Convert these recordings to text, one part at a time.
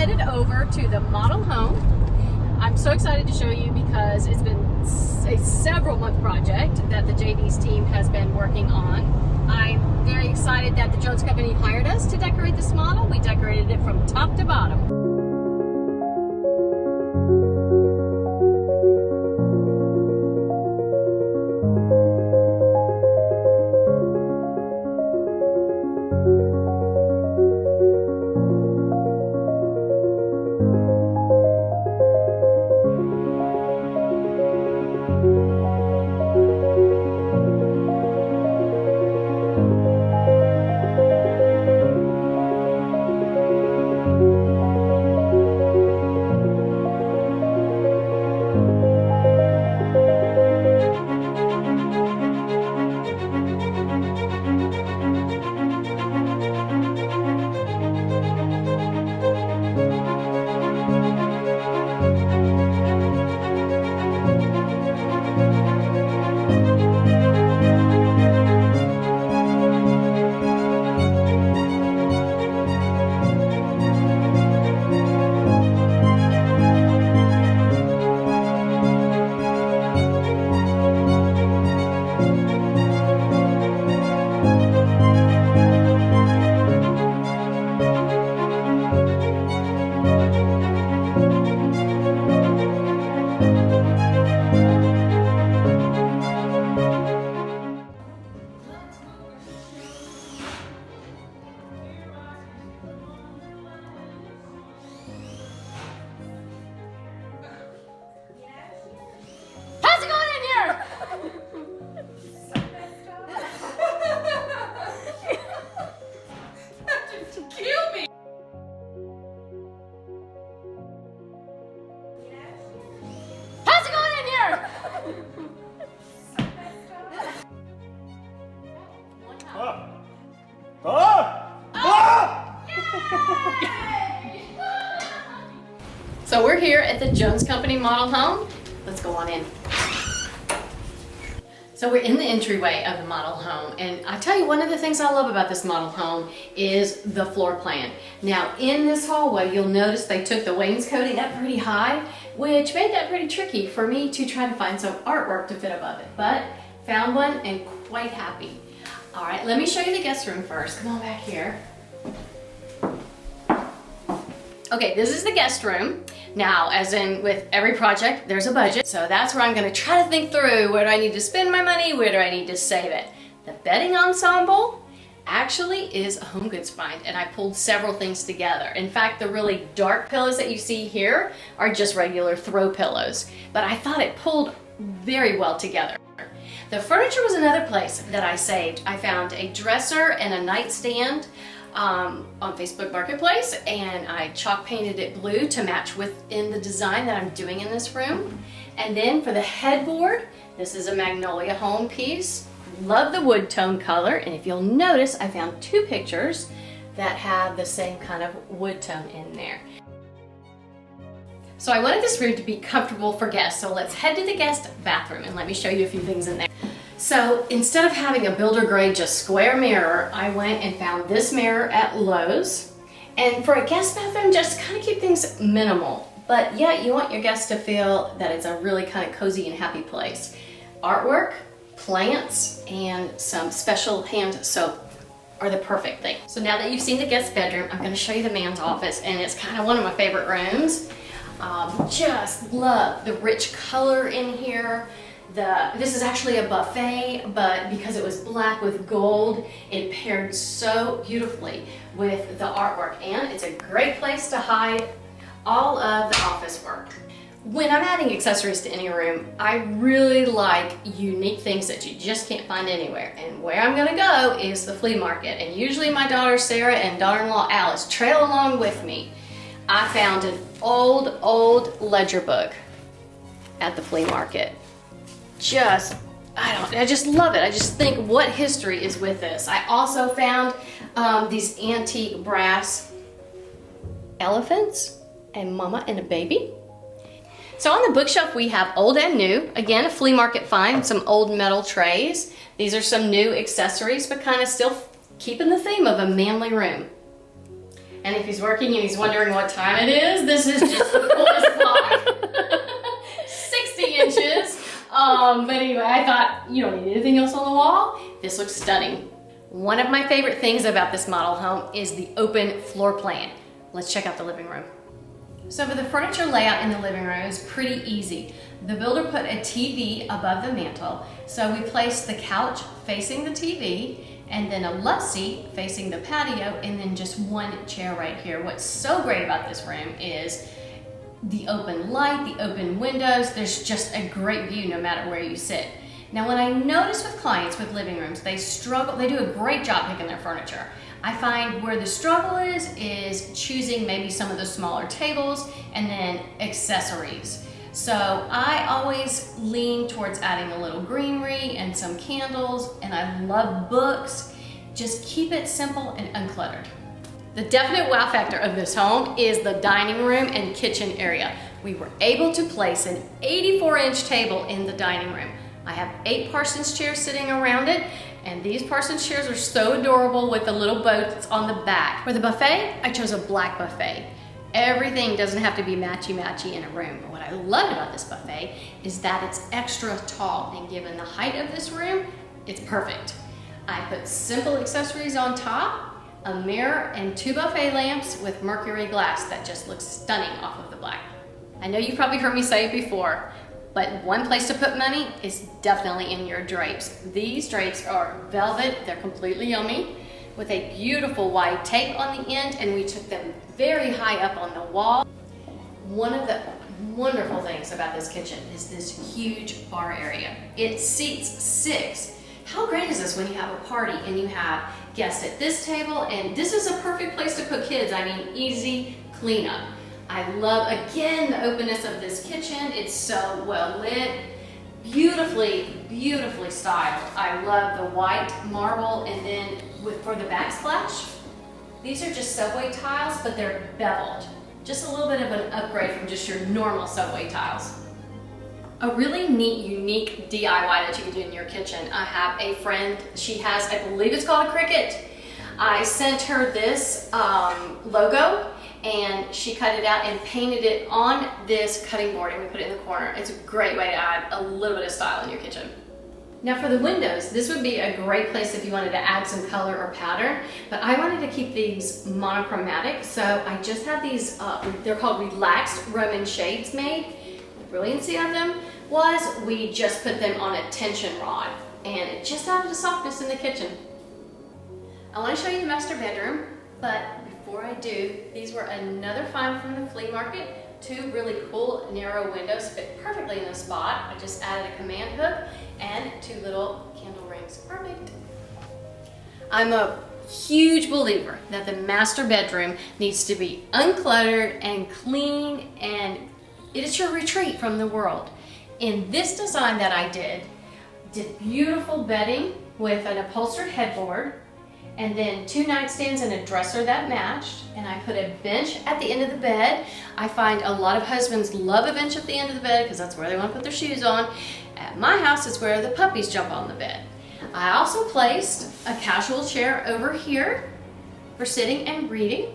headed over to the model home. I'm so excited to show you because it's been a several month project that the JD's team has been working on. I'm very excited that the Jones Company hired us to decorate this model. We decorated it from top to bottom. So we're here at the Jones Company model home. Let's go on in. So we're in the entryway of the model home, and I tell you, one of the things I love about this model home is the floor plan. Now in this hallway, you'll notice they took the wainscoting up pretty high, which made that pretty tricky for me to try to find some artwork to fit above it, but found one and quite happy. All right, let me show you the guest room first. Come on back here. Okay, this is the guest room. Now, as in with every project, there's a budget. So that's where I'm gonna try to think through, where do I need to spend my money? Where do I need to save it? The bedding ensemble actually is a home goods find, and I pulled several things together. In fact, the really dark pillows that you see here are just regular throw pillows, but I thought it pulled very well together. The furniture was another place that I saved. I found a dresser and a nightstand on Facebook Marketplace, and I chalk painted it blue to match within the design that I'm doing in this room. And then for the headboard, this is a magnolia home piece. Love the wood tone color, and if you'll notice, I found two pictures that have the same kind of wood tone in there. So I wanted this room to be comfortable for guests, so let's head to the guest bathroom and let me show you a few things in there. So instead of having a builder grade just square mirror, I went and found this mirror at Lowe's. And for a guest bathroom, just kind of keep things minimal, but yet you want your guests to feel that it's a really kind of cozy and happy place. Artwork, plants, and some special hand soap are the perfect thing. So now that you've seen the guest bedroom, I'm going to show you the man's office, and it's kind of one of my favorite rooms. Just love the rich color in here. This is actually a buffet, but because it was black with gold, it paired so beautifully with the artwork, and it's a great place to hide all of the office work. When I'm adding accessories to any room, I really like unique things that you just can't find anywhere. And where I'm gonna go is the flea market. And usually my daughter Sarah and daughter-in-law Alice trail along with me. I found an old ledger book at the flea market. I just love it. I just think, what history is with this? I also found these antique brass elephants and mama and a baby. So on the bookshelf we have old and new. Again, a flea market find, some old metal trays. These are some new accessories, but kind of still keeping the theme of a manly room. And if he's working and he's wondering what time it is, this is just the coolest clock. 60 inches. But anyway, I thought, you don't need anything else on the wall. This looks stunning. One of my favorite things about this model home is the open floor plan. Let's check out the living room. So for the furniture layout in the living room is pretty easy. The builder put a TV above the mantle, so we placed the couch facing the TV, and then a love seat facing the patio, and then just one chair right here. What's so great about this room is the open light, the open windows. There's just a great view no matter where you sit. Now, when I notice with clients with living rooms, they do a great job picking their furniture. I find where the struggle is choosing maybe some of the smaller tables and then accessories. So I always lean towards adding a little greenery and some candles, and I love books. Just keep it simple and uncluttered. The definite wow factor of this home is the dining room and kitchen area. We were able to place an 84-inch table in the dining room. I have 8 Parsons chairs sitting around it, and these Parsons chairs are so adorable with the little boats on the back. For the buffet, I chose a black buffet. Everything doesn't have to be matchy-matchy in a room, but what I loved about this buffet is that it's extra tall, and given the height of this room, it's perfect. I put simple accessories on top, a mirror, and 2 buffet lamps with mercury glass that just looks stunning off of the black. I know you've probably heard me say it before, but one place to put money is definitely in your drapes. These drapes are velvet, they're completely yummy, with a beautiful white tape on the end, and we took them very high up on the wall. One of the wonderful things about this kitchen is this huge bar area. It seats 6. How great is this when you have a party and you have guests at this table, and this is a perfect place to put kids. I mean, easy cleanup. I love, again, the openness of this kitchen. It's so well lit, beautifully, beautifully styled. I love the white marble, and then for the backsplash, these are just subway tiles, but they're beveled. Just a little bit of an upgrade from just your normal subway tiles. A really neat, unique DIY that you can do in your kitchen. I have a friend, she has, I believe it's called a Cricut. I sent her this logo, and she cut it out and painted it on this cutting board, and we put it in the corner. It's a great way to add a little bit of style in your kitchen. Now for the windows, this would be a great place if you wanted to add some color or pattern, but I wanted to keep these monochromatic, so I just have these, they're called relaxed Roman shades made. The brilliancy of them was we just put them on a tension rod, and it just added a softness in the kitchen. I want to show you the master bedroom, but before I do, these were another find from the flea market. 2 really cool narrow windows fit perfectly in the spot. I just added a command hook and 2 little candle rings. Perfect. I'm a huge believer that the master bedroom needs to be uncluttered and clean, and it is your retreat from the world. In this design that I did beautiful bedding with an upholstered headboard, and then 2 nightstands and a dresser that matched, and I put a bench at the end of the bed. I find a lot of husbands love a bench at the end of the bed because that's where they want to put their shoes on. At my house, it's where the puppies jump on the bed. I also placed a casual chair over here for sitting and reading.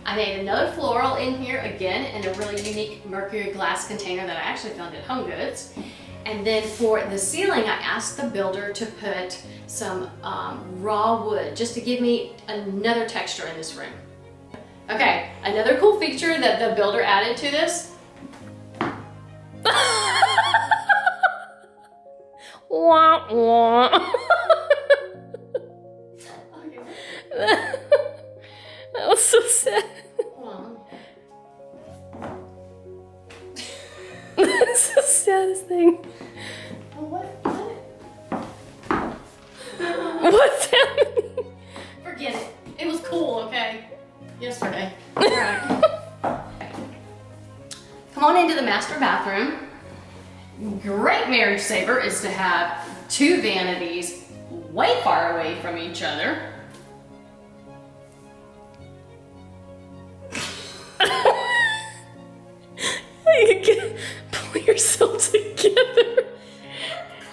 I made another floral in here, again, in a really unique mercury glass container that I actually found at Home Goods. And then for the ceiling, I asked the builder to put some raw wood, just to give me another texture in this room. Okay, another cool feature that the builder added to this. Wah, wah. That was so sad. That's the saddest thing. What's happening? Forget it. It was cool, okay? Yesterday. Alright. Come on into the master bathroom. Great marriage saver is to have 2 vanities way far away from each other. You can pull yourself together.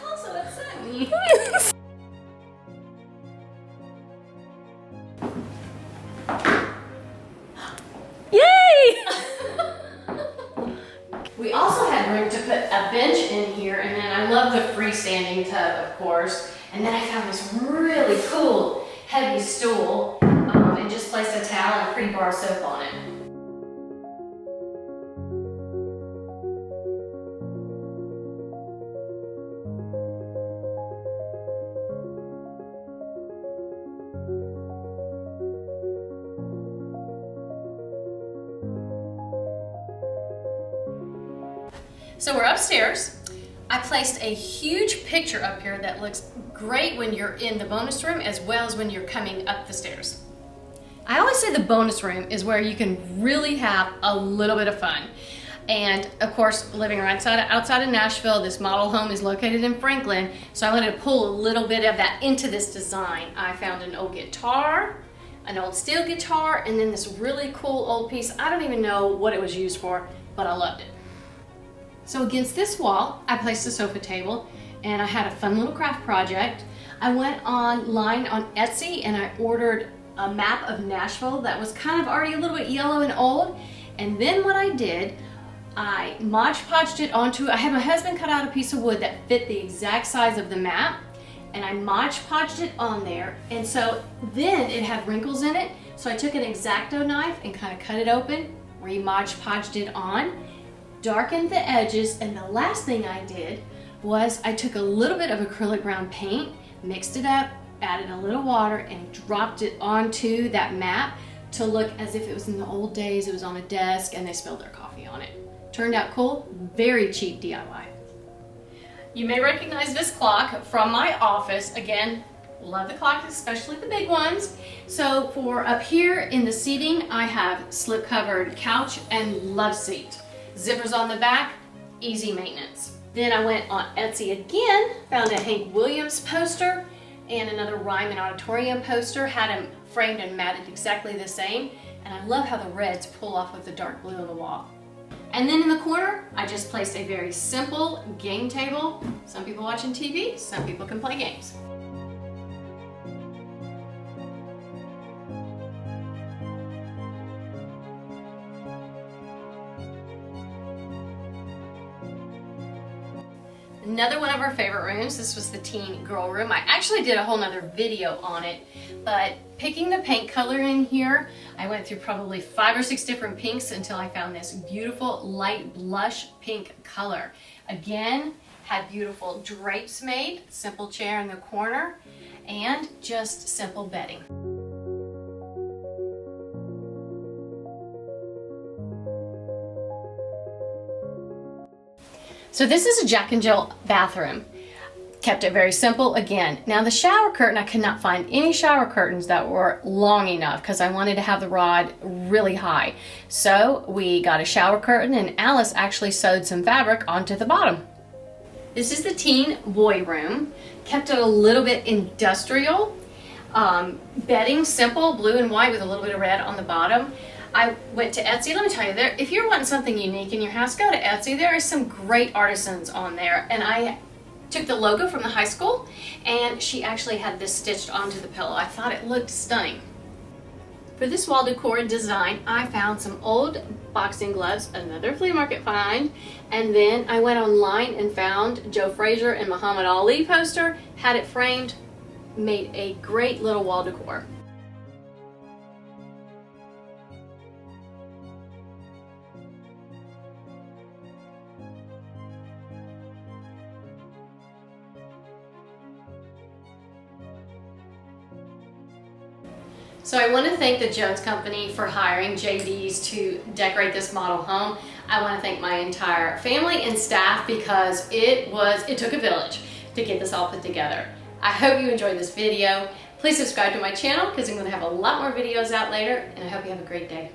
Also upset me. a bench in here, and then I love the freestanding tub, of course. And then I found this really cool heavy stool and just placed a towel and a pretty bar of soap on it. So we're upstairs. I placed a huge picture up here that looks great when you're in the bonus room as well as when you're coming up the stairs. I always say the bonus room is where you can really have a little bit of fun. And of course, living right outside of Nashville, this model home is located in Franklin, so I wanted to pull a little bit of that into this design. I found an old guitar, an old steel guitar, and then this really cool old piece. I don't even know what it was used for, but I loved it. So against this wall, I placed a sofa table, and I had a fun little craft project. I went online on Etsy and I ordered a map of Nashville that was kind of already a little bit yellow and old. And then what I did, I Mod Podged it onto, I had my husband cut out a piece of wood that fit the exact size of the map, and I Mod Podged it on there. And so then it had wrinkles in it. So I took an X-Acto knife and kind of cut it open, Mod Podged it on, darkened the edges, and the last thing I did was I took a little bit of acrylic brown paint, mixed it up, added a little water, and dropped it onto that map to look as if it was in the old days. It was on a desk and they spilled their coffee on it. Turned out cool, very cheap DIY. You may recognize this clock from my office. Again, love the clocks, especially the big ones. So for up here in the seating, I have slip covered couch and love seat. Zippers on the back, easy maintenance. Then I went on Etsy again, found a Hank Williams poster and another Rhyme and Auditorium poster, had them framed and matted exactly the same, and I love how the reds pull off of the dark blue on the wall. And then in the corner, I just placed a very simple game table. Some people watching TV, some people can play games. Another one of our favorite rooms, this was the teen girl room. I actually did a whole nother video on it, but picking the paint color in here, I went through probably 5 or 6 different pinks until I found this beautiful light blush pink color. Again, had beautiful drapes made, simple chair in the corner, and just simple bedding. So this is a Jack and Jill bathroom. Kept it very simple again. Now the shower curtain, I could not find any shower curtains that were long enough because I wanted to have the rod really high. So we got a shower curtain and Alice actually sewed some fabric onto the bottom. This is the teen boy room. Kept it a little bit industrial. Bedding, simple, blue and white with a little bit of red on the bottom. I went to Etsy. Let me tell you, if you're wanting something unique in your house, go to Etsy. There is some great artisans on there. And I took the logo from the high school, and she actually had this stitched onto the pillow. I thought it looked stunning. For this wall decor design, I found some old boxing gloves, another flea market find, and then I went online and found Joe Frazier and Muhammad Ali poster, had it framed, made a great little wall decor. So I want to thank the Jones Company for hiring JDs to decorate this model home. I want to thank my entire family and staff because it took a village to get this all put together. I hope you enjoyed this video. Please subscribe to my channel because I'm going to have a lot more videos out later, and I hope you have a great day.